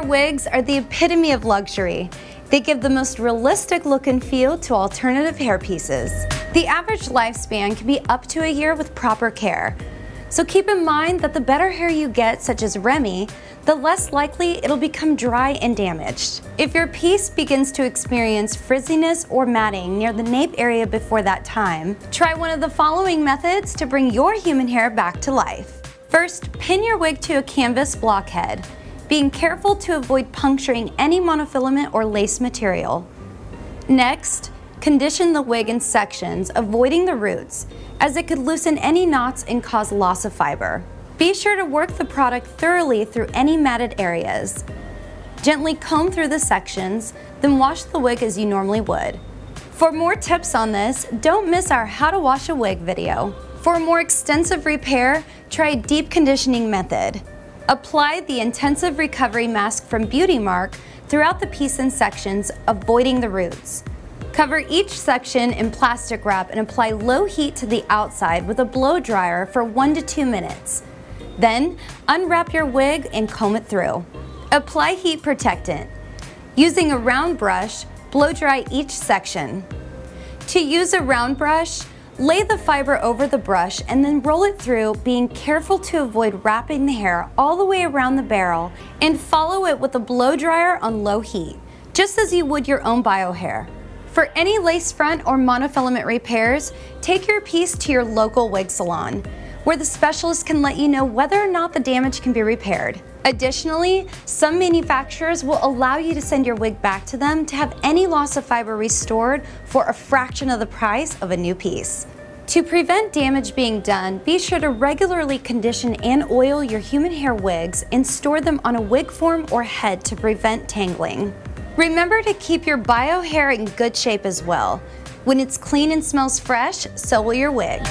wigs are the epitome of luxury. They give the most realistic look and feel to alternative hair pieces. The average lifespan can be up to a year with proper care. So keep in mind that the better hair you get, such as Remy, the less likely it'll become dry and damaged. If your piece begins to experience frizziness or matting near the nape area before that time, try one of the following methods to bring your human hair back to life. First, pin your wig to a canvas blockhead, being careful to avoid puncturing any monofilament or lace material. Next, condition the wig in sections, avoiding the roots, as it could loosen any knots and cause loss of fiber. Be sure to work the product thoroughly through any matted areas. Gently comb through the sections, then wash the wig as you normally would. For more tips on this, don't miss our How to Wash a Wig video. For a more extensive repair, try a deep conditioning method. Apply the Intensive Recovery Mask from BeautiMark throughout the piece in sections, avoiding the roots. Cover each section in plastic wrap and apply low heat to the outside with a blow dryer for 1 to 2 minutes. Then, unwrap your wig and comb it through. Apply heat protectant. Using a round brush, blow dry each section. To use a round brush, lay the fiber over the brush and then roll it through, being careful to avoid wrapping the hair all the way around the barrel, and follow it with a blow dryer on low heat, just as you would your own bio hair. For any lace front or monofilament repairs, take your piece to your local wig salon, where the specialist can let you know whether or not the damage can be repaired. Additionally, some manufacturers will allow you to send your wig back to them to have any loss of fiber restored for a fraction of the price of a new piece. To prevent damage being done, be sure to regularly condition and oil your human hair wigs and store them on a wig form or head to prevent tangling. Remember to keep your bio hair in good shape as well. When it's clean and smells fresh, so will your wig.